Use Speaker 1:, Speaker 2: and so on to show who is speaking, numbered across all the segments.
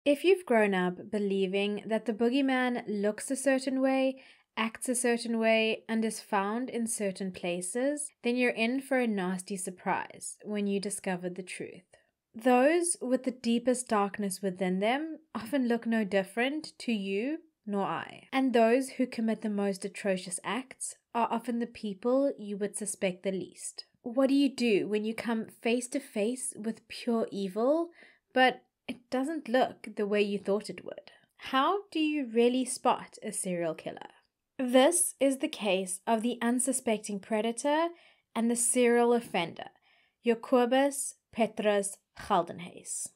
Speaker 1: If you've grown up believing that the boogeyman looks a certain way, acts a certain way, and is found in certain places, then you're in for a nasty surprise when you discover the truth. Those with the deepest darkness within them often look no different to you nor I. And those who commit the most atrocious acts are often the people you would suspect the least. What do you do when you come face to face with pure evil, but it doesn't look the way you thought it would? How do you really spot a serial killer? This is the case of the unsuspecting predator and the serial offender, your Kobus Geldenhuys.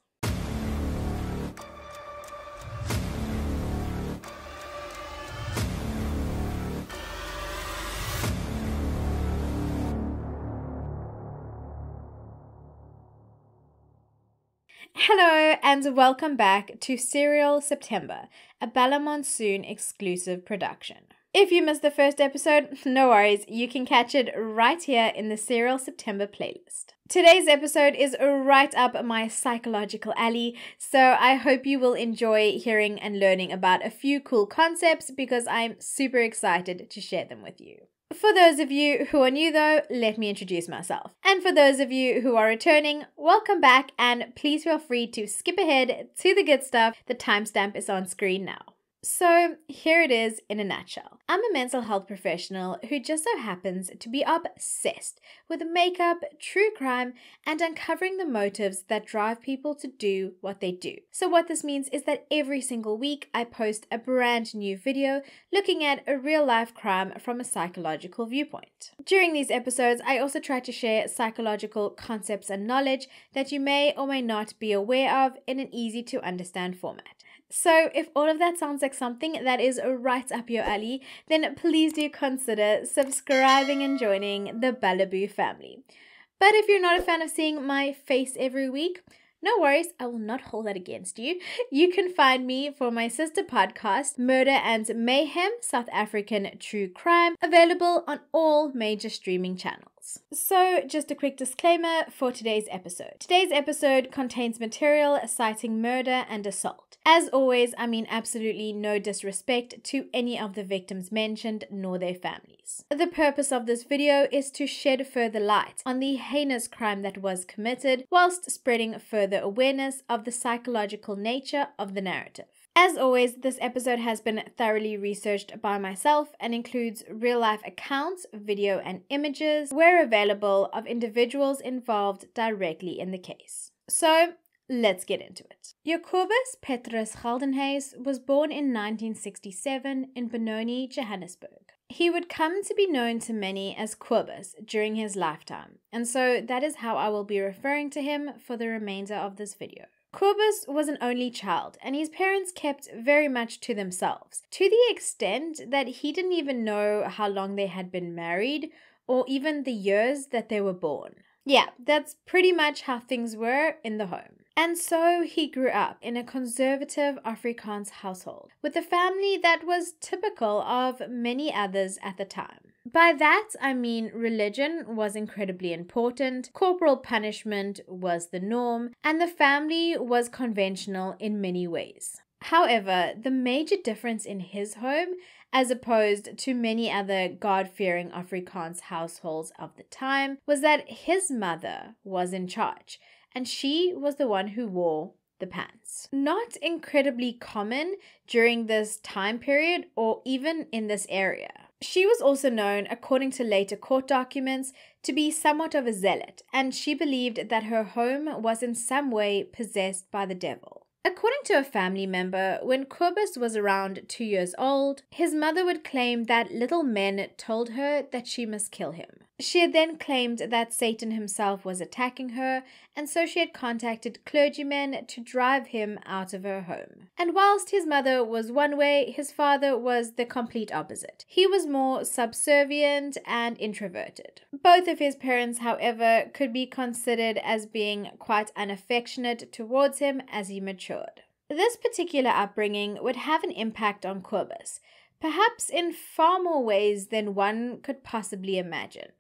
Speaker 1: Hello and welcome back to Serial September, a Bella Monsoon exclusive production. If you missed the first episode, no worries, you can catch it right here in the Serial September playlist. Today's episode is right up my psychological alley, so I hope you will enjoy hearing and learning about a few cool concepts because I'm super excited to share them with you. For those of you who are new though, let me introduce myself. And for those of you who are returning, welcome back and please feel free to skip ahead to the good stuff. The timestamp is on screen now. So here it is in a nutshell. I'm a mental health professional who just so happens to be obsessed with makeup, true crime, and uncovering the motives that drive people to do what they do. So what this means is that every single week I post a brand new video looking at a real life crime from a psychological viewpoint. During these episodes, I also try to share psychological concepts and knowledge that you may or may not be aware of in an easy to understand format. So if all of that sounds like something that is right up your alley, then please do consider subscribing and joining the Bellaboo family. But if you're not a fan of seeing my face every week, no worries, I will not hold that against you. You can find me for my sister podcast, Murder and Mayhem, South African True Crime, available on all major streaming channels. So just a quick disclaimer for today's episode. Today's episode contains material citing murder and assault. As always, I mean absolutely no disrespect to any of the victims mentioned nor their families. The purpose of this video is to shed further light on the heinous crime that was committed, whilst spreading further awareness of the psychological nature of the narrative. As always, this episode has been thoroughly researched by myself and includes real-life accounts, video and images where available of individuals involved directly in the case. So, let's get into it. Kobus Geldenhuys was born in 1967 in Benoni, Johannesburg. He would come to be known to many as Kobus during his lifetime, and so that is how I will be referring to him for the remainder of this video. Kobus was an only child, and his parents kept very much to themselves, to the extent that he didn't even know how long they had been married, or even the years that they were born. Yeah, that's pretty much how things were in the home. And so he grew up in a conservative Afrikaans household, with a family that was typical of many others at the time. By that, I mean religion was incredibly important, corporal punishment was the norm, and the family was conventional in many ways. However, the major difference in his home, as opposed to many other God-fearing Afrikaans households of the time, was that his mother was in charge, and she was the one who wore the pants. Not incredibly common during this time period or even in this area. She was also known, according to later court documents, to be somewhat of a zealot, and she believed that her home was in some way possessed by the devil. According to a family member, when Kobus was around 2 years old, his mother would claim that little men told her that she must kill him. She had then claimed that Satan himself was attacking her, and so she had contacted clergymen to drive him out of her home. And whilst his mother was one way, his father was the complete opposite. He was more subservient and introverted. Both of his parents, however, could be considered as being quite unaffectionate towards him as he matured. This particular upbringing would have an impact on Kobus, perhaps in far more ways than one could possibly imagine.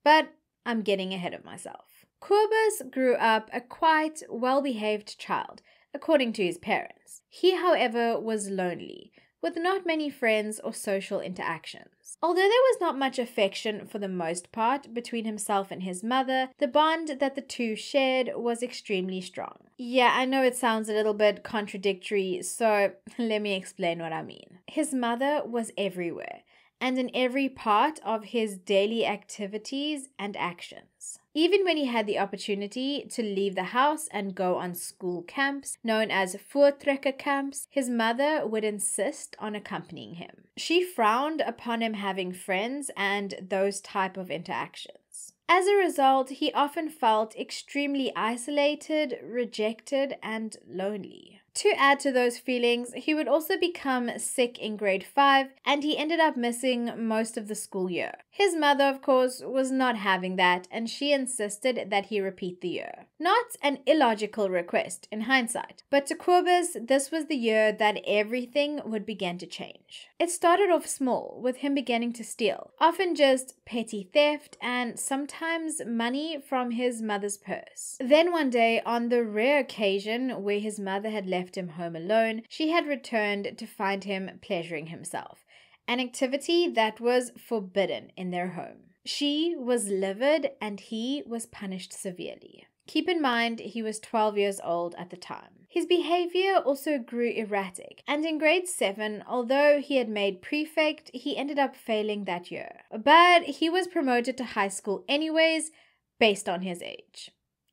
Speaker 1: But I'm getting ahead of myself. Kobus grew up a quite well-behaved child, according to his parents. He, however, was lonely, with not many friends or social interactions. Although there was not much affection for the most part between himself and his mother, the bond that the two shared was extremely strong. Yeah, I know it sounds a little bit contradictory, so let me explain what I mean. His mother was everywhere, and in every part of his daily activities and actions. Even when he had the opportunity to leave the house and go on school camps, known as voortrekker camps, his mother would insist on accompanying him. She frowned upon him having friends and those type of interactions. As a result, he often felt extremely isolated, rejected, and lonely. To add to those feelings, he would also become sick in grade 5, and he ended up missing most of the school year. His mother, of course, was not having that, and she insisted that he repeat the year. Not an illogical request in hindsight, but to Kobus, this was the year that everything would begin to change. It started off small, with him beginning to steal, often just petty theft and sometimes money from his mother's purse. Then one day, on the rare occasion where his mother had left him home alone, she had returned to find him pleasuring himself, an activity that was forbidden in their home. She was livid and he was punished severely. Keep in mind, he was 12 years old at the time. His behavior also grew erratic, and in grade 7, although he had made prefect, he ended up failing that year. But he was promoted to high school anyways, based on his age.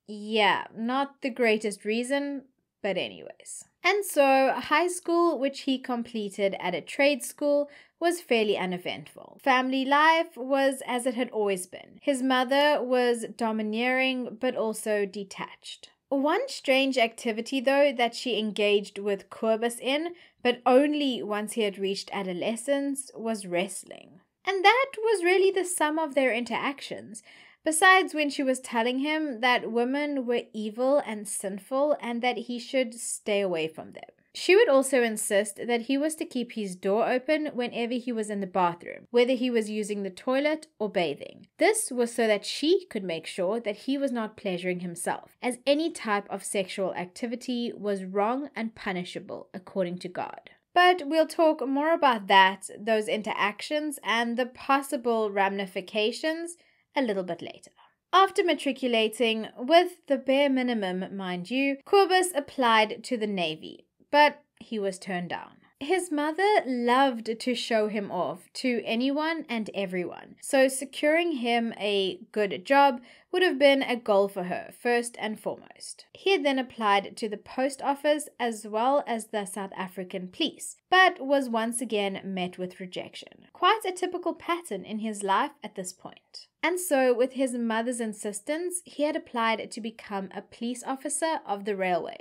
Speaker 1: Yeah, not the greatest reason, but anyways. And so, high school, which he completed at a trade school, was fairly uneventful. Family life was as it had always been. His mother was domineering, but also detached. One strange activity, though, that she engaged with Kobus in, but only once he had reached adolescence, was wrestling. And that was really the sum of their interactions. Besides when she was telling him that women were evil and sinful and that he should stay away from them. She would also insist that he was to keep his door open whenever he was in the bathroom, whether he was using the toilet or bathing. This was so that she could make sure that he was not pleasuring himself, as any type of sexual activity was wrong and punishable according to God. But we'll talk more about that, those interactions, and the possible ramifications a little bit later. After matriculating, with the bare minimum, mind you, Kobus applied to the Navy, but he was turned down. His mother loved to show him off to anyone and everyone, so securing him a good job would have been a goal for her, first and foremost. He had then applied to the post office as well as the South African police, but was once again met with rejection. Quite a typical pattern in his life at this point. And so, with his mother's insistence, he had applied to become a police officer of the railway,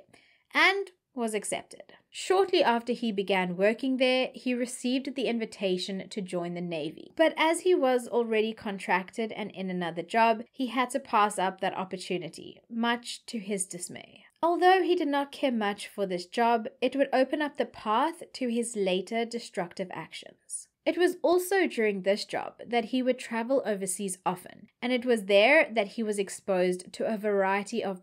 Speaker 1: and was accepted. Shortly after he began working there, he received the invitation to join the Navy. But as he was already contracted and in another job, he had to pass up that opportunity, much to his dismay. Although he did not care much for this job, it would open up the path to his later destructive actions. It was also during this job that he would travel overseas often, and it was there that he was exposed to a variety of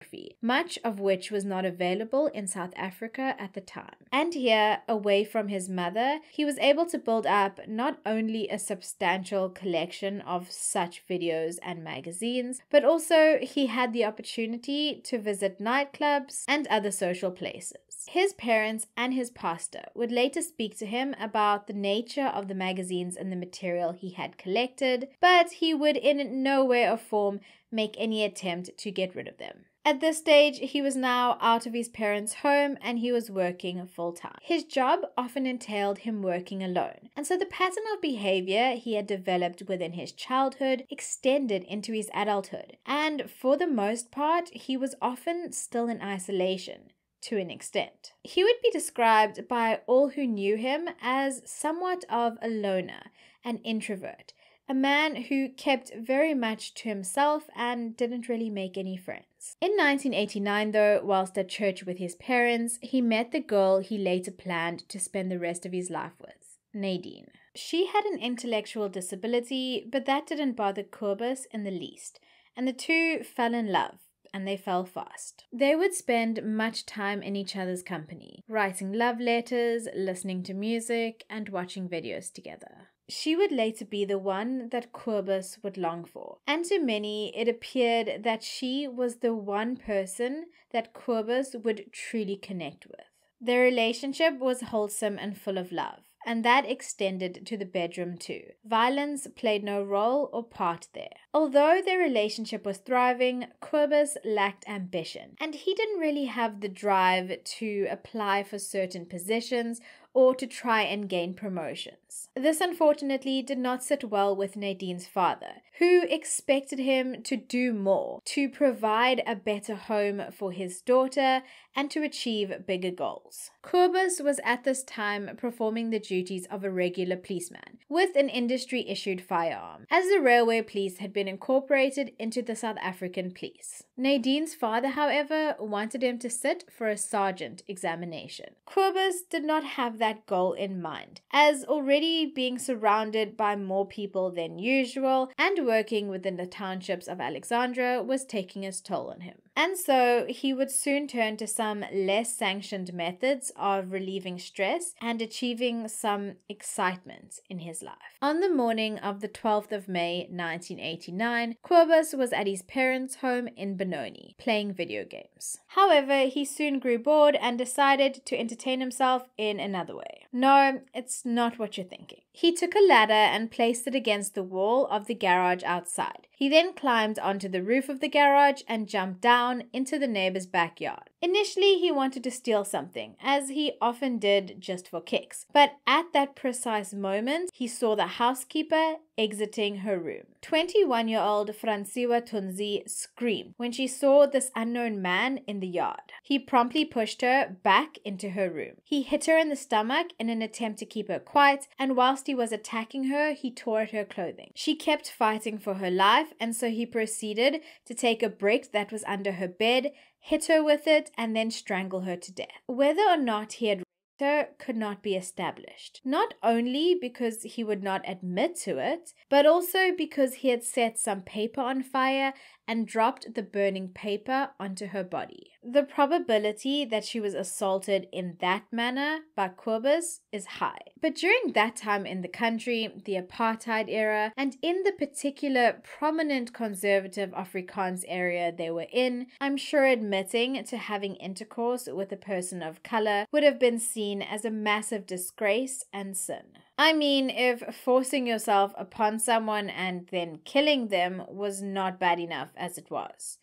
Speaker 1: pornography, much of which was not available in South Africa at the time. And here, away from his mother, he was able to build up not only a substantial collection of such videos and magazines, but also he had the opportunity to visit nightclubs and other social places. His parents and his pastor would later speak to him about the nature of the magazines and the material he had collected, but he would in no way or form make any attempt to get rid of them. At this stage, he was now out of his parents' home and he was working full-time. His job often entailed him working alone, and so the pattern of behavior he had developed within his childhood extended into his adulthood, and for the most part, he was often still in isolation. To an extent. He would be described by all who knew him as somewhat of a loner, an introvert, a man who kept very much to himself and didn't really make any friends. In 1989, though, whilst at church with his parents, he met the girl he later planned to spend the rest of his life with, Nadine. She had an intellectual disability, but that didn't bother Kobus in the least, and the two fell in love. and they fell fast. They would spend much time in each other's company, writing love letters, listening to music, and watching videos together. She would later be the one that Kobus would long for, and to many it appeared that she was the one person that Kobus would truly connect with. Their relationship was wholesome and full of love, and that extended to the bedroom too. Violence played no role or part there. Although their relationship was thriving, Kobus lacked ambition, and he didn't really have the drive to apply for certain positions or to try and gain promotions. This unfortunately did not sit well with Nadine's father, who expected him to do more, to provide a better home for his daughter, and to achieve bigger goals. Kobus was at this time performing the duties of a regular policeman, with an industry-issued firearm, as the railway police had been incorporated into the South African police. Nadine's father, however, wanted him to sit for a sergeant examination. Kobus did not have that goal in mind, as already being surrounded by more people than usual and working within the townships of Alexandra was taking its toll on him. And so he would soon turn to some less sanctioned methods of relieving stress and achieving some excitement in his life. On the morning of the 12th of May 1989, Kobus was at his parents' home in Benoni, playing video games. However, he soon grew bored and decided to entertain himself in another way. No, it's not what you're thinking. He took a ladder and placed it against the wall of the garage outside. He then climbed onto the roof of the garage and jumped down into the neighbor's backyard. Initially, he wanted to steal something, as he often did just for kicks. But at that precise moment, he saw the housekeeper exiting her room. 21-year-old Franciwa Tunzi screamed when she saw this unknown man in the yard. He promptly pushed her back into her room. He hit her in the stomach in an attempt to keep her quiet, and whilst he was attacking her, he tore at her clothing. She kept fighting for her life, and so he proceeded to take a brick that was under her bed, hit her with it, and then strangle her to death. Whether or not he had her could not be established, not only because he would not admit to it, but also because he had set some paper on fire and dropped the burning paper onto her body. The probability that she was assaulted in that manner by Kobus is high. But during that time in the country, the apartheid era, and in the particular prominent conservative Afrikaans area they were in, I'm sure admitting to having intercourse with a person of color would have been seen as a massive disgrace and sin. I mean, if forcing yourself upon someone and then killing them was not bad enough as it was.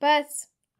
Speaker 1: But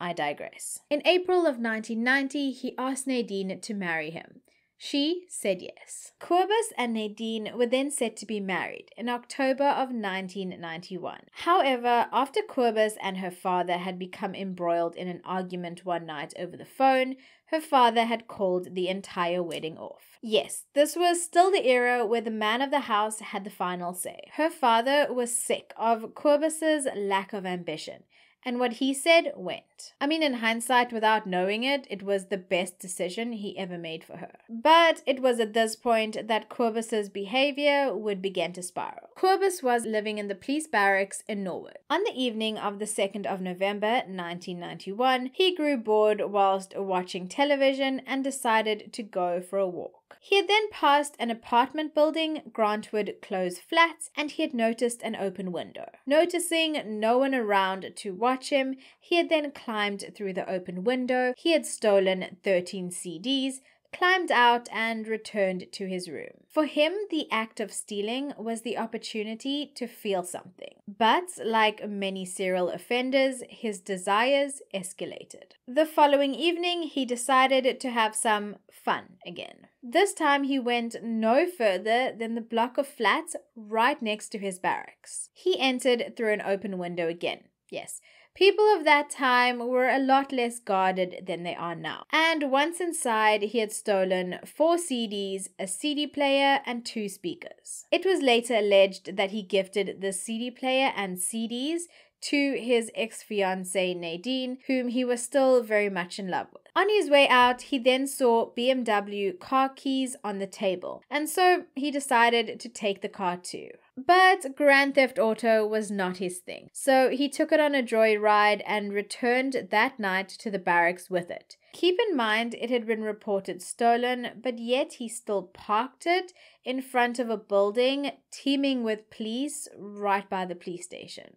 Speaker 1: I digress. In April of 1990, he asked Nadine to marry him. She said yes. Kobus and Nadine were then set to be married in October of 1991. However, after Kobus and her father had become embroiled in an argument one night over the phone, her father had called the entire wedding off. Yes, this was still the era where the man of the house had the final say. Her father was sick of Kobus's lack of ambition, and what he said went. I mean, in hindsight, without knowing it, it was the best decision he ever made for her. But it was at this point that Kobus's behavior would begin to spiral. Kobus was living in the police barracks in Norwood. On the evening of the 2nd of November 1991, he grew bored whilst watching television and decided to go for a walk. He had then passed an apartment building, Grantwood Close Flats, and he had noticed an open window. Noticing no one around to watch him, he had then climbed through the open window. He had stolen 13 CDs, climbed out, and returned to his room. For him, the act of stealing was the opportunity to feel something. But, like many serial offenders, his desires escalated. The following evening, he decided to have some fun again. This time, he went no further than the block of flats right next to his barracks. He entered through an open window again. Yes, people of that time were a lot less guarded than they are now. And once inside, he had stolen 4 CDs, a CD player, and 2 speakers. It was later alleged that he gifted the CD player and CDs to his ex-fiancée Nadine, whom he was still very much in love with. On his way out, he then saw BMW car keys on the table, and so he decided to take the car too. But Grand Theft Auto was not his thing, so he took it on a joyride and returned that night to the barracks with it. Keep in mind it had been reported stolen, but yet he still parked it in front of a building teeming with police right by the police station.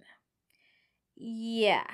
Speaker 1: Yeah.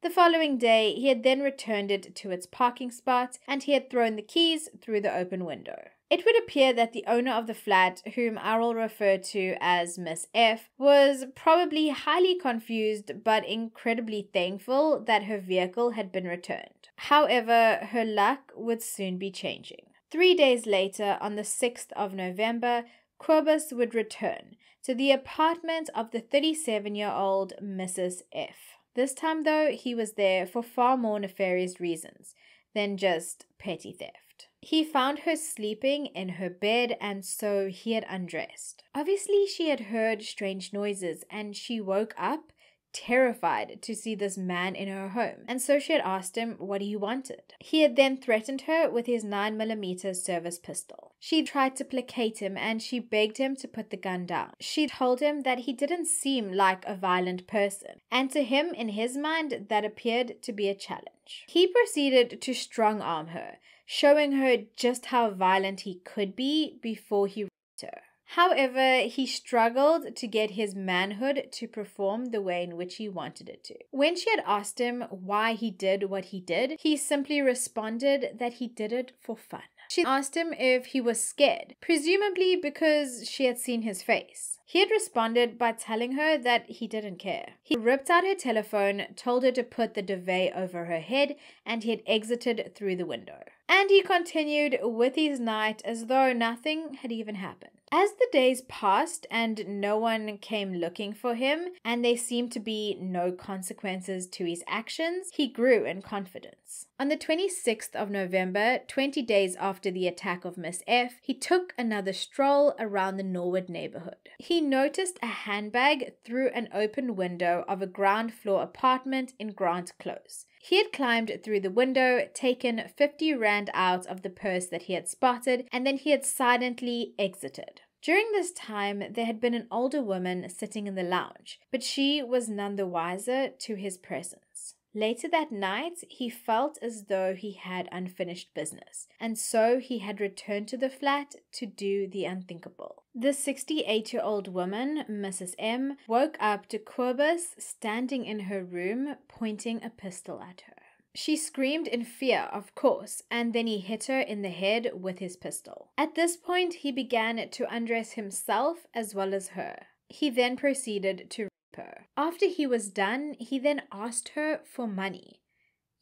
Speaker 1: The following day, he had then returned it to its parking spot and he had thrown the keys through the open window. It would appear that the owner of the flat, whom I will refer to as Miss F, was probably highly confused but incredibly thankful that her vehicle had been returned. However, her luck would soon be changing. 3 days later, on the 6th of November, Kobus would return to the apartment of the 37-year-old Mrs. F. This time, though, he was there for far more nefarious reasons than just petty theft. He found her sleeping in her bed, and so he had undressed. Obviously, she had heard strange noises, and she woke up terrified to see this man in her home, and so she had asked him what he wanted. He had then threatened her with his 9mm service pistol. She tried to placate him and she begged him to put the gun down. She told him that he didn't seem like a violent person, and to him, in his mind, that appeared to be a challenge. He proceeded to strong-arm her, showing her just how violent he could be before he raped her. However, he struggled to get his manhood to perform the way in which he wanted it to. When she had asked him why he did what he did, he simply responded that he did it for fun. She asked him if he was scared, presumably because she had seen his face. He had responded by telling her that he didn't care. He ripped out her telephone, told her to put the duvet over her head, and he had exited through the window. And he continued with his night as though nothing had even happened. As the days passed and no one came looking for him, and there seemed to be no consequences to his actions, he grew in confidence. On the 26th of November, 20 days after the attack of Miss F, he took another stroll around the Norwood neighborhood. He noticed a handbag through an open window of a ground floor apartment in Grant Close. He had climbed through the window, taken 50 rand out of the purse that he had spotted, and then he had silently exited. During this time, there had been an older woman sitting in the lounge, but she was none the wiser to his presence. Later that night, he felt as though he had unfinished business, and so he had returned to the flat to do the unthinkable. The 68-year-old woman, Mrs. M, woke up to Kobus standing in her room, pointing a pistol at her. She screamed in fear, of course, and then he hit her in the head with his pistol. At this point, he began to undress himself as well as her. He then proceeded to her. After he was done, he then asked her for money.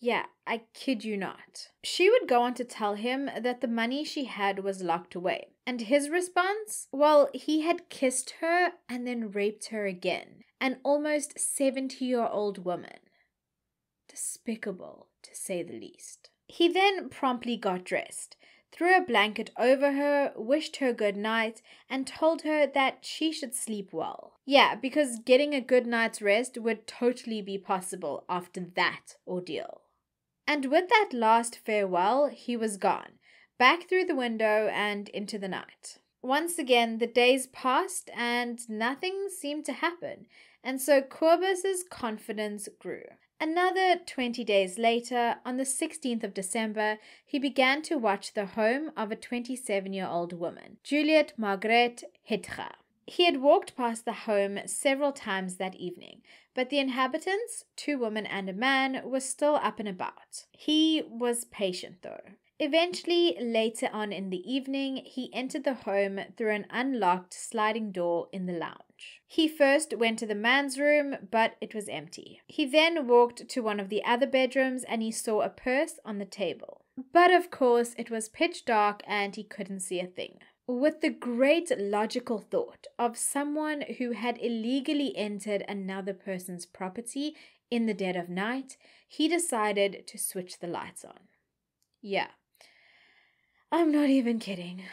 Speaker 1: Yeah, I kid you not. She would go on to tell him that the money she had was locked away. And his response? Well, he had kissed her and then raped her again. An almost 70-year-old woman. Despicable, to say the least. He then promptly got dressed, threw a blanket over her, wished her good night, and told her that she should sleep well. Yeah, because getting a good night's rest would totally be possible after that ordeal. And with that last farewell, he was gone, back through the window and into the night. Once again, the days passed and nothing seemed to happen, and so Kobus's confidence grew. Another 20 days later, on the 16th of December, he began to watch the home of a 27-year-old woman, Juliet Margrethe Hetga. He had walked past the home several times that evening, but the inhabitants, 2 women and a man, were still up and about. He was patient though. Eventually, later on in the evening, he entered the home through an unlocked sliding door in the lounge. He first went to the man's room, but it was empty. He then walked to one of the other bedrooms and he saw a purse on the table. But of course, it was pitch dark and he couldn't see a thing. With the great logical thought of someone who had illegally entered another person's property in the dead of night, he decided to switch the lights on. Yeah, I'm not even kidding.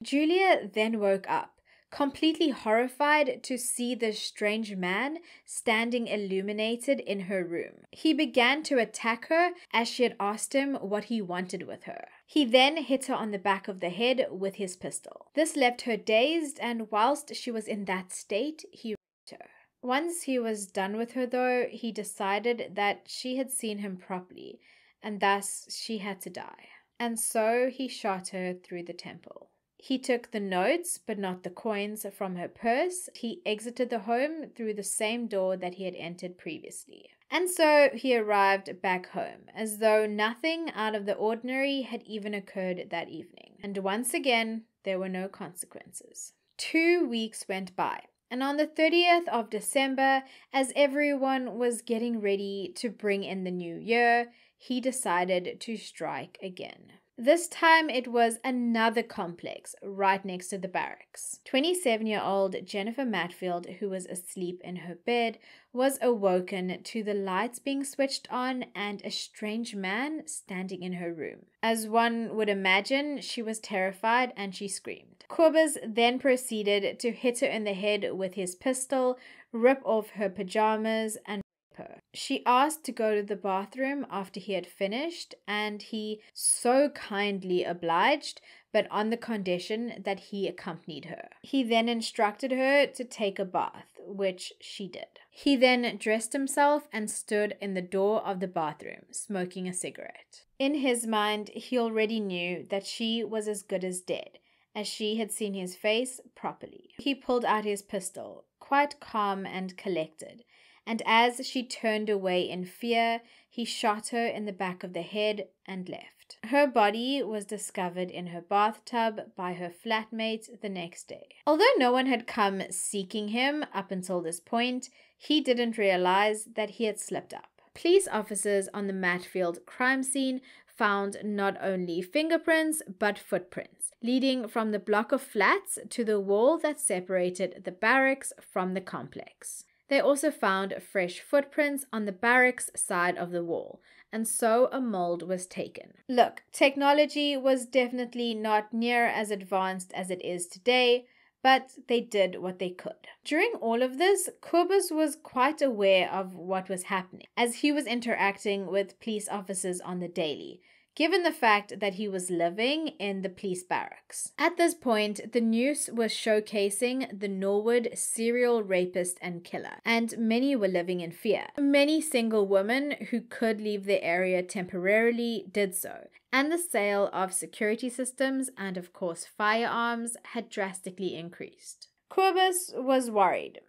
Speaker 1: Julia then woke up, completely horrified to see this strange man standing illuminated in her room. He began to attack her as she had asked him what he wanted with her. He then hit her on the back of the head with his pistol. This left her dazed, and whilst she was in that state, he raped her. Once he was done with her though, he decided that she had seen him properly, and thus she had to die. And so he shot her through the temple. He took the notes, but not the coins, from her purse. He exited the home through the same door that he had entered previously. And so he arrived back home, as though nothing out of the ordinary had even occurred that evening. And once again, there were no consequences. 2 weeks went by. And on the 30th of December, as everyone was getting ready to bring in the new year, he decided to strike again. This time it was another complex right next to the barracks. 27-year-old Jennifer Matfield, who was asleep in her bed, was awoken to the lights being switched on and a strange man standing in her room. As one would imagine, she was terrified and she screamed. Kobus then proceeded to hit her in the head with his pistol, rip off her pajamas, and her. She asked to go to the bathroom after he had finished, and he so kindly obliged, but on the condition that he accompanied her. He then instructed her to take a bath, which she did. He then dressed himself and stood in the door of the bathroom, smoking a cigarette. In his mind, he already knew that she was as good as dead, as she had seen his face properly. He pulled out his pistol, quite calm and collected, and as she turned away in fear, he shot her in the back of the head and left. Her body was discovered in her bathtub by her flatmate the next day. Although no one had come seeking him up until this point, he didn't realize that he had slipped up. Police officers on the Matfield crime scene found not only fingerprints but footprints, leading from the block of flats to the wall that separated the barracks from the complex. They also found fresh footprints on the barracks side of the wall, and so a mold was taken. Look, technology was definitely not near as advanced as it is today, but they did what they could. During all of this, Kobus was quite aware of what was happening, as he was interacting with police officers on the daily, given the fact that he was living in the police barracks. At this point, the news was showcasing the Norwood serial rapist and killer, and many were living in fear. Many single women who could leave the area temporarily did so, and the sale of security systems and, of course, firearms had drastically increased. Kobus was worried,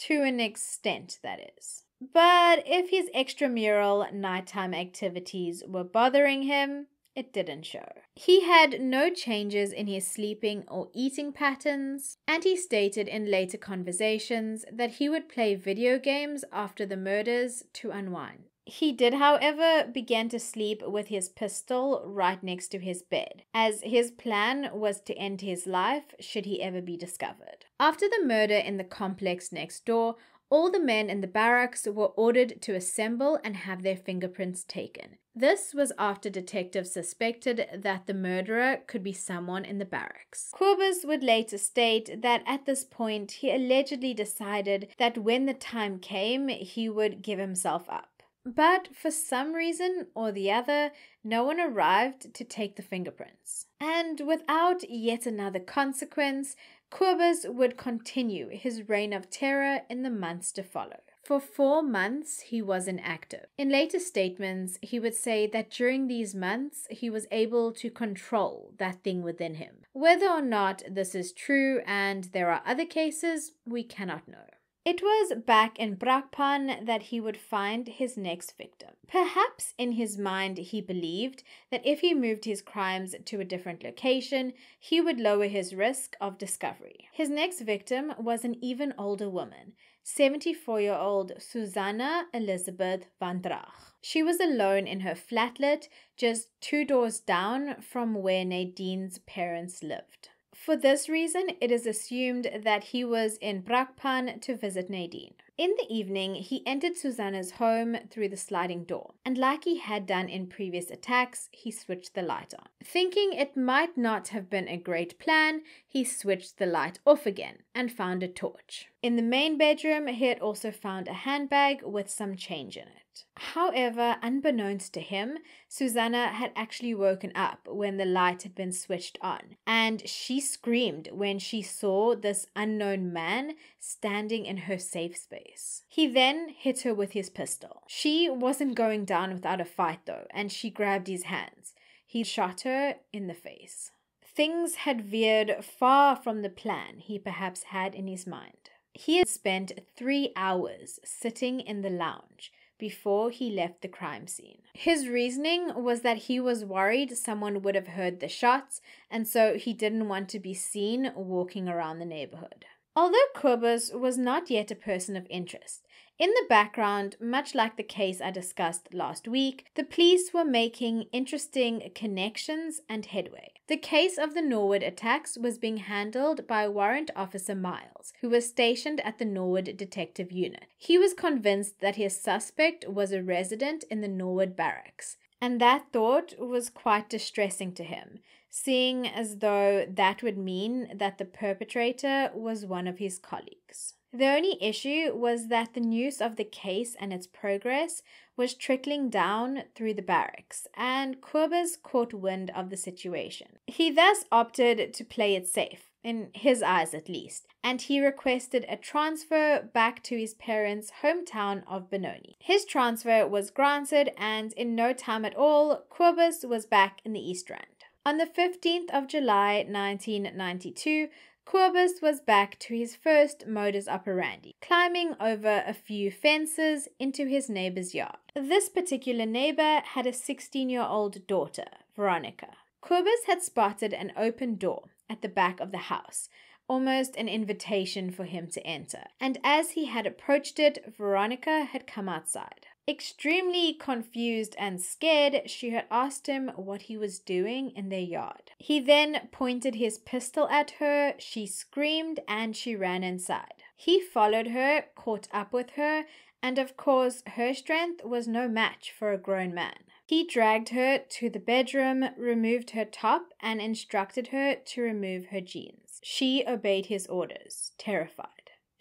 Speaker 1: to an extent, that is. But if his extramural nighttime activities were bothering him, it didn't show. He had no changes in his sleeping or eating patterns, and he stated in later conversations that he would play video games after the murders to unwind. He did, however, begin to sleep with his pistol right next to his bed, as his plan was to end his life should he ever be discovered. After the murder in the complex next door, all the men in the barracks were ordered to assemble and have their fingerprints taken. This was after detectives suspected that the murderer could be someone in the barracks. Kobus would later state that at this point he allegedly decided that when the time came, he would give himself up. But for some reason or the other, no one arrived to take the fingerprints. And without yet another consequence, Kobus would continue his reign of terror in the months to follow. For 4 months, he was inactive. In later statements, he would say that during these months, he was able to control that thing within him. Whether or not this is true and there are other cases, we cannot know. It was back in Brakpan that he would find his next victim. Perhaps in his mind he believed that if he moved his crimes to a different location, he would lower his risk of discovery. His next victim was an even older woman, 74-year-old Susanna Elizabeth van Drach. She was alone in her flatlet, just 2 doors down from where Nadine's parents lived. For this reason, it is assumed that he was in Brakpan to visit Nadine. In the evening, he entered Susanna's home through the sliding door, and like he had done in previous attacks, he switched the light on. Thinking it might not have been a great plan, he switched the light off again and found a torch. In the main bedroom, he had also found a handbag with some change in it. However, unbeknownst to him, Susanna had actually woken up when the light had been switched on, and she screamed when she saw this unknown man standing in her safe space. He then hit her with his pistol. She wasn't going down without a fight though, and she grabbed his hands. He shot her in the face. Things had veered far from the plan he perhaps had in his mind. He had spent 3 hours sitting in the lounge before he left the crime scene. His reasoning was that he was worried someone would have heard the shots, and so he didn't want to be seen walking around the neighborhood. Although Kobus was not yet a person of interest, in the background, much like the case I discussed last week, the police were making interesting connections and headway. The case of the Norwood attacks was being handled by Warrant Officer Miles, who was stationed at the Norwood Detective Unit. He was convinced that his suspect was a resident in the Norwood barracks, and that thought was quite distressing to him, seeing as though that would mean that the perpetrator was one of his colleagues. The only issue was that the news of the case and its progress was trickling down through the barracks, and Kobus caught wind of the situation. He thus opted to play it safe, in his eyes at least, and he requested a transfer back to his parents' hometown of Benoni. His transfer was granted, and in no time at all, Kobus was back in the East Rand. On the 15th of July 1992, Kobus was back to his first modus operandi, climbing over a few fences into his neighbor's yard. This particular neighbor had a 16-year-old daughter, Veronica. Kobus had spotted an open door at the back of the house, almost an invitation for him to enter, and as he had approached it, Veronica had come outside. Extremely confused and scared, she had asked him what he was doing in their yard. He then pointed his pistol at her, she screamed, and she ran inside. He followed her, caught up with her, and of course her strength was no match for a grown man. He dragged her to the bedroom, removed her top, and instructed her to remove her jeans. She obeyed his orders, terrified.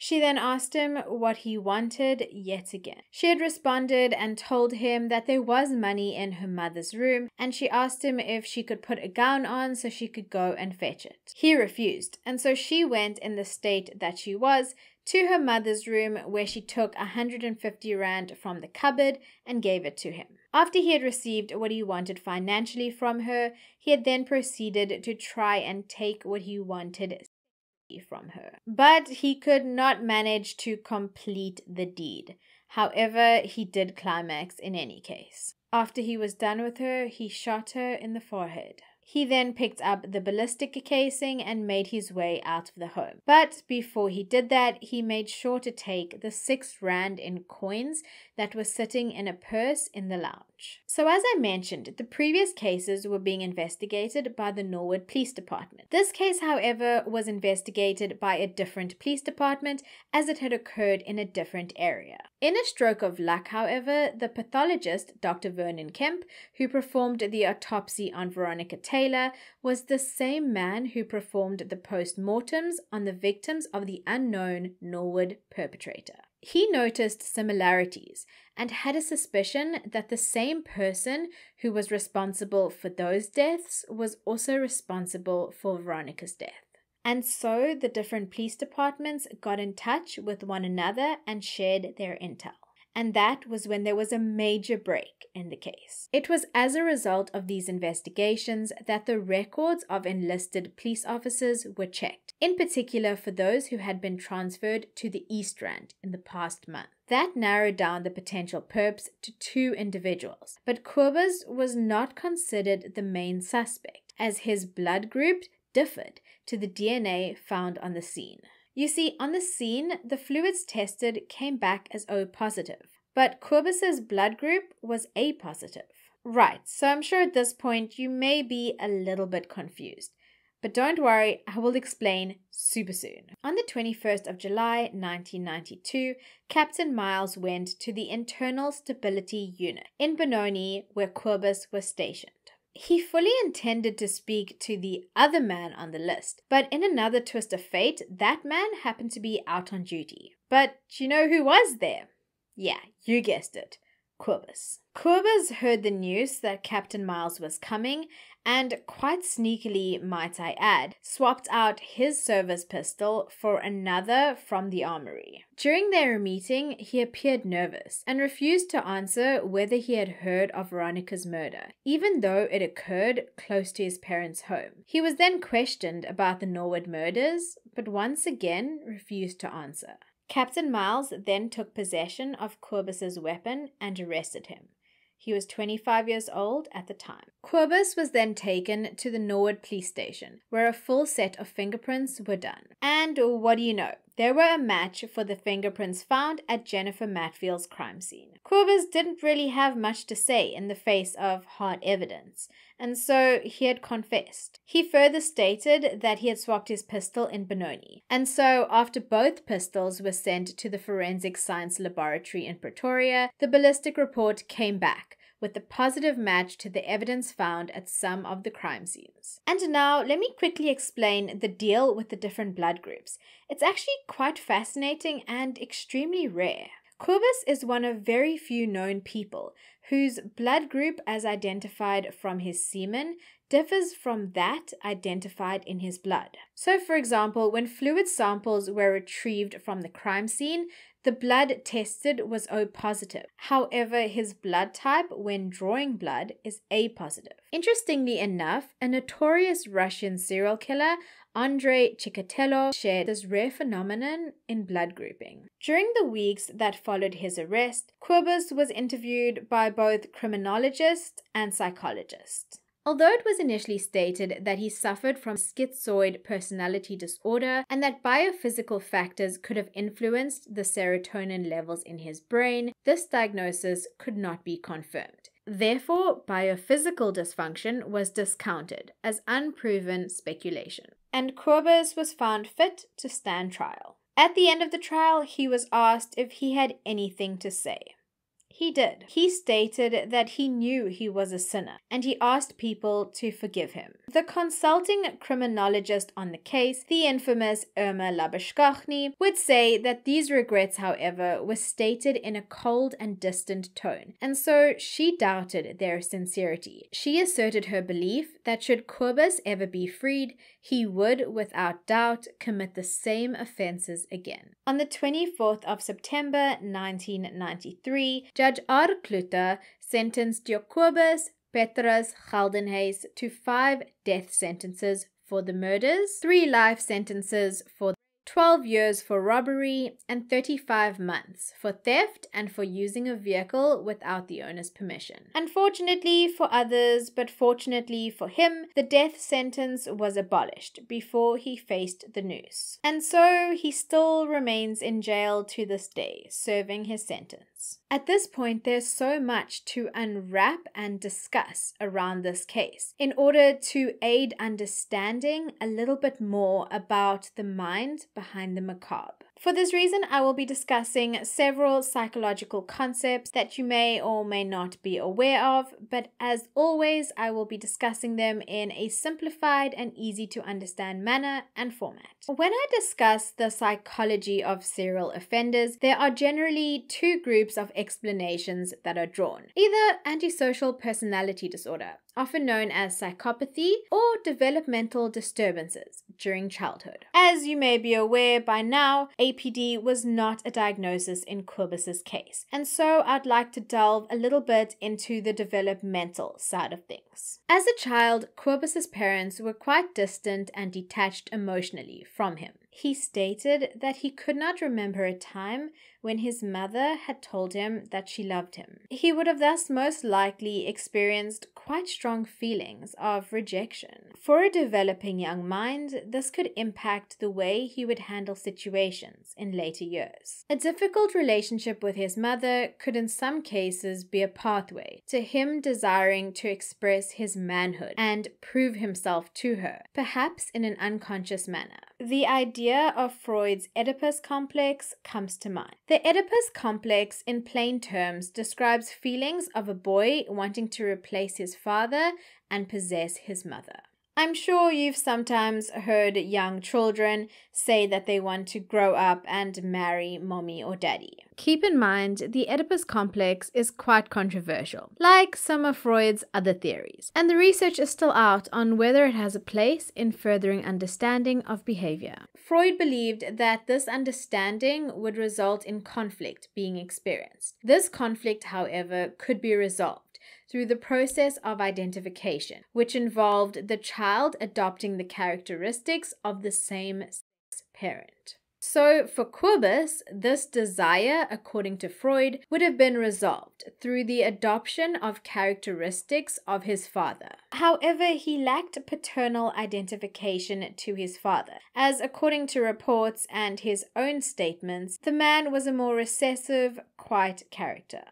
Speaker 1: She then asked him what he wanted yet again. She had responded and told him that there was money in her mother's room, and she asked him if she could put a gown on so she could go and fetch it. He refused, and so she went in the state that she was to her mother's room, where she took 150 rand from the cupboard and gave it to him. After he had received what he wanted financially from her, he had then proceeded to try and take what he wanted from her. But he could not manage to complete the deed. However, he did climax in any case. After he was done with her, he shot her in the forehead. He then picked up the ballistic casing and made his way out of the home. But before he did that, he made sure to take the 6 rand in coins that was sitting in a purse in the lounge. So as I mentioned, the previous cases were being investigated by the Norwood Police Department. This case, however, was investigated by a different police department as it had occurred in a different area. In a stroke of luck, however, the pathologist, Dr. Vernon Kemp, who performed the autopsy on Veronica Taylor, was the same man who performed the post-mortems on the victims of the unknown Norwood perpetrator. He noticed similarities and had a suspicion that the same person who was responsible for those deaths was also responsible for Veronica's death. And so the different police departments got in touch with one another and shared their intel. And that was when there was a major break in the case. It was as a result of these investigations that the records of enlisted police officers were checked, in particular for those who had been transferred to the East Rand in the past month. That narrowed down the potential perps to 2 individuals, but Kobus was not considered the main suspect, as his blood group differed to the DNA found on the scene. You see, on the scene, the fluids tested came back as O positive, but Kobus's blood group was A positive. Right, so I'm sure at this point you may be a little bit confused. But don't worry, I will explain super soon. On the 21st of July 1992, Captain Miles went to the Internal Stability Unit in Benoni where Kobus was stationed. He fully intended to speak to the other man on the list, but in another twist of fate, that man happened to be out on duty. But you know who was there? Yeah, you guessed it. Kobus. Kobus heard the news that Captain Miles was coming and, quite sneakily might I add, swapped out his service pistol for another from the armory. During their meeting, he appeared nervous and refused to answer whether he had heard of Veronica's murder, even though it occurred close to his parents' home. He was then questioned about the Norwood murders, but once again refused to answer. Captain Miles then took possession of Kobus's weapon and arrested him. He was 25 years old at the time. Kobus was then taken to the Norwood police station, where a full set of fingerprints were done. And what do you know? They were a match for the fingerprints found at Jennifer Matfield's crime scene. Kobus didn't really have much to say in the face of hard evidence, and so he had confessed. He further stated that he had swapped his pistol in Benoni, and so after both pistols were sent to the Forensic Science Laboratory in Pretoria, the ballistic report came back with a positive match to the evidence found at some of the crime scenes. And now, let me quickly explain the deal with the different blood groups. It's actually quite fascinating and extremely rare. Kobus is one of very few known people whose blood group, as identified from his semen, differs from that identified in his blood. So, for example, when fluid samples were retrieved from the crime scene, the blood tested was O positive. However, his blood type when drawing blood is A positive. Interestingly enough, a notorious Russian serial killer, Andrei Chikatilo, shared this rare phenomenon in blood grouping. During the weeks that followed his arrest, Kobus was interviewed by both criminologists and psychologists. Although it was initially stated that he suffered from schizoid personality disorder and that biophysical factors could have influenced the serotonin levels in his brain, this diagnosis could not be confirmed. Therefore, biophysical dysfunction was discounted as unproven speculation, and Kobus was found fit to stand trial. At the end of the trial, he was asked if he had anything to say. He did. He stated that he knew he was a sinner, and he asked people to forgive him. The consulting criminologist on the case, the infamous Irma Labashkochny, would say that these regrets, however, were stated in a cold and distant tone, and so she doubted their sincerity. She asserted her belief that should Kobus ever be freed, he would, without doubt, commit the same offenses again. On the 24th of September 1993, Judge R. Kluter sentenced Kobus Geldenhuys to 5 death sentences for the murders, 3 life sentences for 12 years for robbery, and 35 months for theft and for using a vehicle without the owner's permission. Unfortunately for others, but fortunately for him, the death sentence was abolished before he faced the noose. And so he still remains in jail to this day, serving his sentence. At this point, there's so much to unwrap and discuss around this case in order to aid understanding a little bit more about the mind behind the macabre. For this reason, I will be discussing several psychological concepts that you may or may not be aware of, but as always, I will be discussing them in a simplified and easy to understand manner and format. When I discuss the psychology of serial offenders, there are generally 2 groups of explanations that are drawn. Either antisocial personality disorder, often known as psychopathy, or developmental disturbances during childhood. As you may be aware by now, APD was not a diagnosis in Kobus's case, and so I'd like to delve a little bit into the developmental side of things. As a child, Kobus's parents were quite distant and detached emotionally from him. He stated that he could not remember a time when his mother had told him that she loved him. He would have thus most likely experienced quite strong feelings of rejection For a developing young mind, this could impact the way he would handle situations in later years. A difficult relationship with his mother could in some cases be a pathway to him desiring to express his manhood and prove himself to her, perhaps in an unconscious manner. The idea of Freud's Oedipus complex comes to mind. The Oedipus complex, in plain terms, describes feelings of a boy wanting to replace his father and possess his mother. I'm sure you've sometimes heard young children say that they want to grow up and marry mommy or daddy. Keep in mind, the Oedipus complex is quite controversial, like some of Freud's other theories, and the research is still out on whether it has a place in furthering understanding of behavior. Freud believed that this understanding would result in conflict being experienced. This conflict, however, could be resolved through the process of identification, which involved the child adopting the characteristics of the same sex parent. So for Kobus, this desire, according to Freud, would have been resolved through the adoption of characteristics of his father. However, he lacked paternal identification to his father, as according to reports and his own statements, the man was a more recessive, quiet character.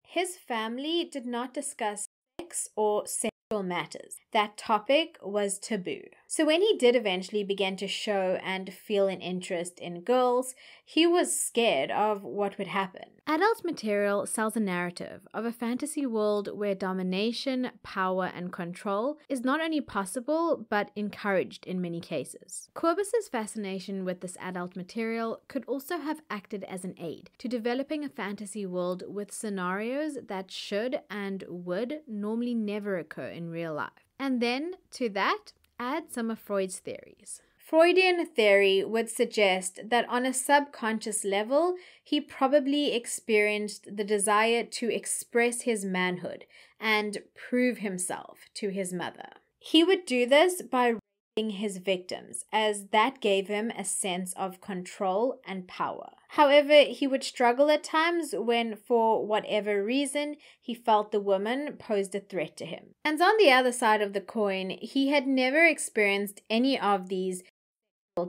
Speaker 1: His family did not discuss sex or sexual matters. That topic was taboo. So when he did eventually begin to show and feel an interest in girls, he was scared of what would happen. Adult material sells a narrative of a fantasy world where domination, power, and control is not only possible, but encouraged in many cases. Kobus's fascination with this adult material could also have acted as an aid to developing a fantasy world with scenarios that should and would normally never occur in real life. And then, to that, add some of Freud's theories. Freudian theory would suggest that on a subconscious level, he probably experienced the desire to express his manhood and prove himself to his mother. He would do this by raising his victims, as that gave him a sense of control and power. However, he would struggle at times when, for whatever reason, he felt the woman posed a threat to him. And on the other side of the coin, he had never experienced any of these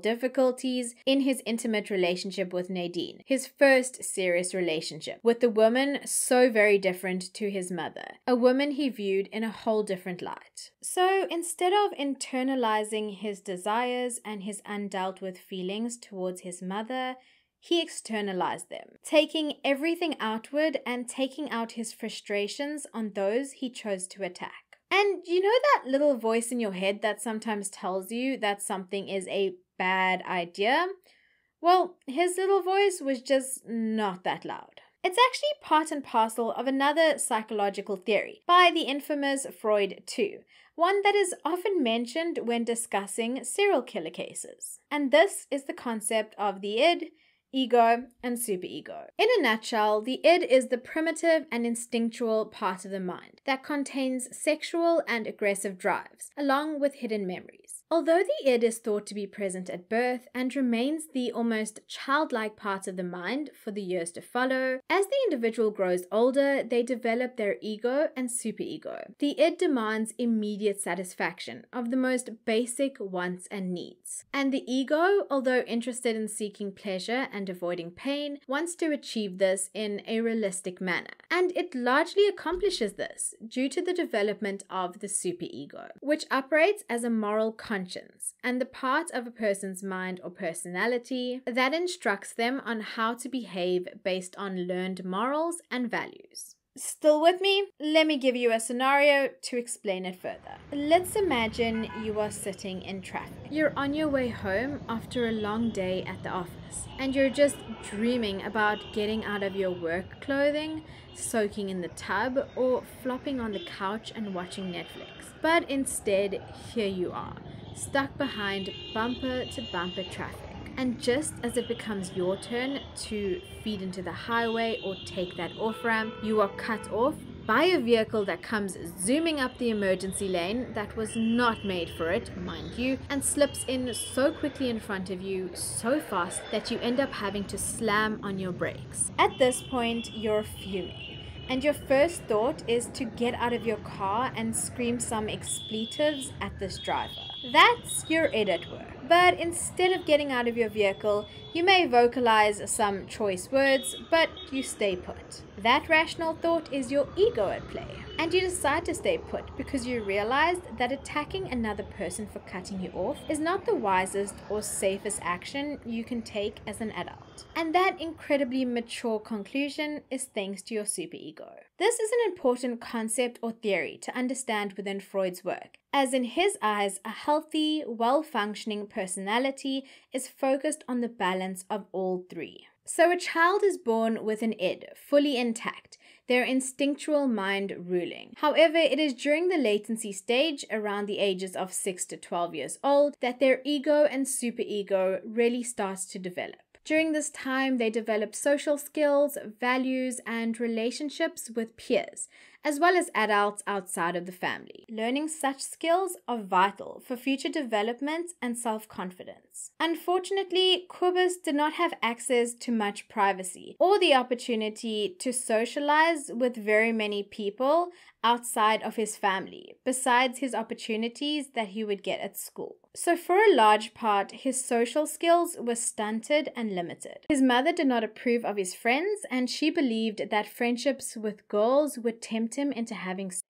Speaker 1: difficulties in his intimate relationship with Nadine, his first serious relationship with a woman so very different to his mother, a woman he viewed in a whole different light. So instead of internalizing his desires and his undealt with feelings towards his mother, he externalized them, taking everything outward and taking out his frustrations on those he chose to attack. And you know that little voice in your head that sometimes tells you that something is a bad idea? Well, his little voice was just not that loud. It's actually part and parcel of another psychological theory by the infamous Freud too, one that is often mentioned when discussing serial killer cases. And this is the concept of the id, ego, and superego. In a nutshell, the id is the primitive and instinctual part of the mind that contains sexual and aggressive drives, along with hidden memories. Although the id is thought to be present at birth and remains the almost childlike part of the mind for the years to follow, as the individual grows older, they develop their ego and superego. The id demands immediate satisfaction of the most basic wants and needs. And the ego, although interested in seeking pleasure and avoiding pain, wants to achieve this in a realistic manner. And it largely accomplishes this due to the development of the superego, which operates as a moral conscience and the part of a person's mind or personality that instructs them on how to behave based on learned morals and values. Still with me? Let me give you a scenario to explain it further. Let's imagine you are sitting in traffic. You're on your way home after a long day at the office, and you're just dreaming about getting out of your work clothing, soaking in the tub, or flopping on the couch and watching Netflix. But instead, here you are, stuck behind bumper-to-bumper traffic. And just as it becomes your turn to feed into the highway or take that off-ramp, you are cut off by a vehicle that comes zooming up the emergency lane that was not made for it, mind you, and slips in so quickly in front of you, so fast that you end up having to slam on your brakes. At this point, you're fuming, and your first thought is to get out of your car and scream some expletives at this driver. That's your id at work. But instead of getting out of your vehicle, you may vocalize some choice words, but you stay put. That rational thought is your ego at play. And you decide to stay put because you realize that attacking another person for cutting you off is not the wisest or safest action you can take as an adult. And that incredibly mature conclusion is thanks to your superego. This is an important concept or theory to understand within Freud's work, as in his eyes, a healthy, well-functioning personality is focused on the balance of all three. So a child is born with an id, fully intact, their instinctual mind ruling. However, it is during the latency stage, around the ages of 6 to 12 years old, that their ego and superego really starts to develop. During this time, they develop social skills, values, and relationships with peers, as well as adults outside of the family. Learning such skills are vital for future development and self-confidence. Unfortunately, Kobus did not have access to much privacy or the opportunity to socialize with very many people outside of his family, besides his opportunities that he would get at school. So for a large part, his social skills were stunted and limited. His mother did not approve of his friends, and she believed that friendships with girls would tempt him into having sex.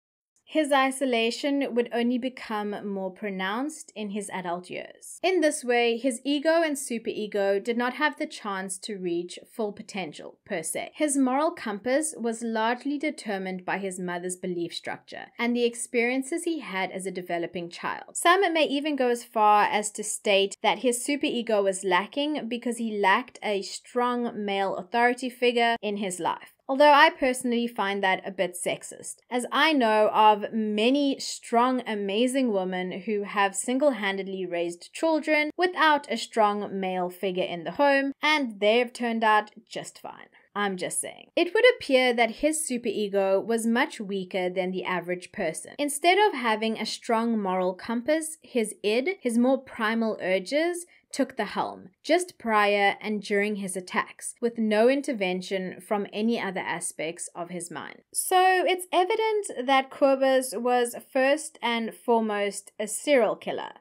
Speaker 1: His isolation would only become more pronounced in his adult years. In this way, his ego and superego did not have the chance to reach full potential, per se. His moral compass was largely determined by his mother's belief structure and the experiences he had as a developing child. Some may even go as far as to state that his superego was lacking because he lacked a strong male authority figure in his life. Although I personally find that a bit sexist, as I know of many strong, amazing women who have single-handedly raised children without a strong male figure in the home, and they've turned out just fine. I'm just saying. It would appear that his superego was much weaker than the average person. Instead of having a strong moral compass, his id, his more primal urges, took the helm, just prior and during his attacks, with no intervention from any other aspects of his mind. So it's evident that Kobus was first and foremost a serial killer,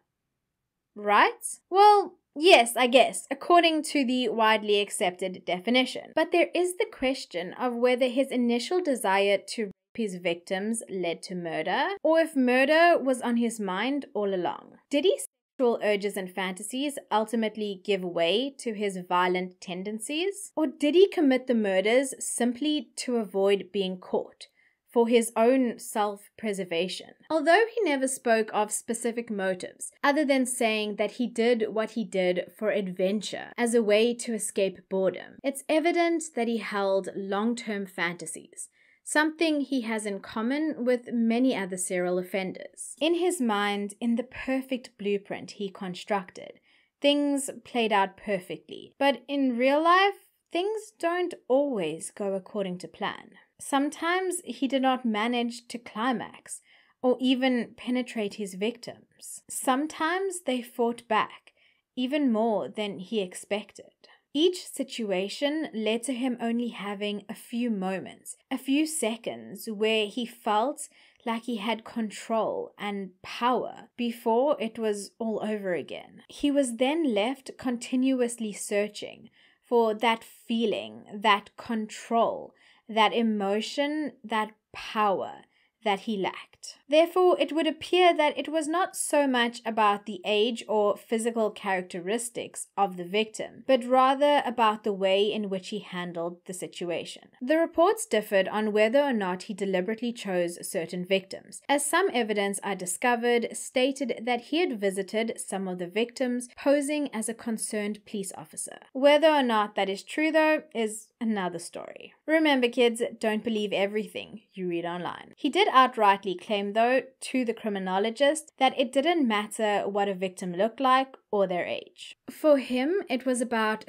Speaker 1: right? Well, yes, I guess, according to the widely accepted definition. But there is the question of whether his initial desire to rape his victims led to murder, or if murder was on his mind all along. Did his sexual urges and fantasies ultimately give way to his violent tendencies? Or did he commit the murders simply to avoid being caught, for his own self-preservation? Although he never spoke of specific motives, other than saying that he did what he did for adventure as a way to escape boredom, it's evident that he held long-term fantasies, something he has in common with many other serial offenders. In his mind, in the perfect blueprint he constructed, things played out perfectly. But in real life, things don't always go according to plan. Sometimes he did not manage to climax or even penetrate his victims. Sometimes they fought back, even more than he expected. Each situation led to him only having a few moments, a few seconds where he felt like he had control and power before it was all over again. He was then left continuously searching for that feeling, that control, that emotion, that power that he lacked. Therefore, it would appear that it was not so much about the age or physical characteristics of the victim, but rather about the way in which he handled the situation. The reports differed on whether or not he deliberately chose certain victims, as some evidence I discovered stated that he had visited some of the victims posing as a concerned police officer. Whether or not that is true, though, is another story. Remember, kids, don't believe everything you read online. He did outrightly claim, though, to the criminologist that it didn't matter what a victim looked like or their age. For him, it was about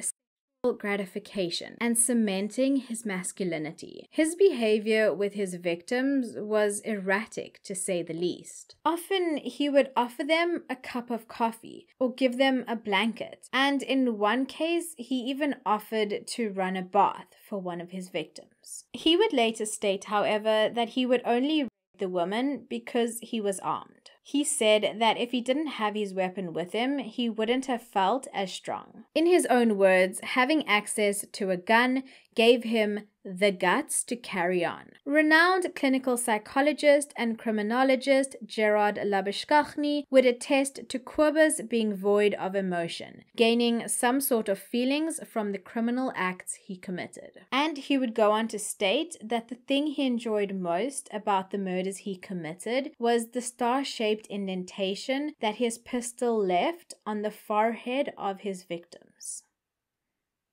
Speaker 1: gratification and cementing his masculinity. His behavior with his victims was erratic, to say the least. Often he would offer them a cup of coffee or give them a blanket, and in one case he even offered to run a bath for one of his victims. He would later state, however, that he would only rape the woman because he was armed. He said that if he didn't have his weapon with him, he wouldn't have felt as strong. In his own words, having access to a gun gave him the guts to carry on. Renowned clinical psychologist and criminologist Gerard Labuschagne would attest to Kobus being void of emotion, gaining some sort of feelings from the criminal acts he committed. And he would go on to state that the thing he enjoyed most about the murders he committed was the star-shaped indentation that his pistol left on the forehead of his victims.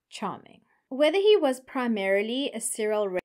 Speaker 1: Charming. Whether he was primarily a serial rapist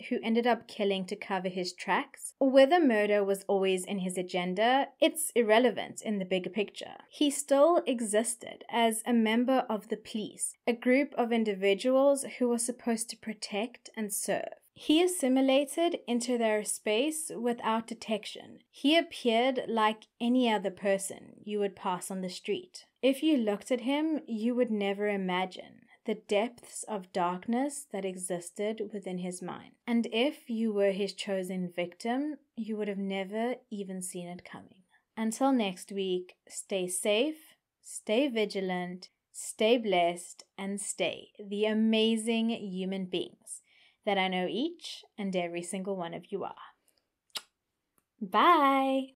Speaker 1: who ended up killing to cover his tracks, or whether murder was always in his agenda, it's irrelevant in the bigger picture. He still existed as a member of the police, a group of individuals who were supposed to protect and serve. He assimilated into their space without detection. He appeared like any other person you would pass on the street. If you looked at him, you would never imagine the depths of darkness that existed within his mind. And if you were his chosen victim, you would have never even seen it coming. Until next week, stay safe, stay vigilant, stay blessed, and stay the amazing human beings that I know each and every single one of you are. Bye!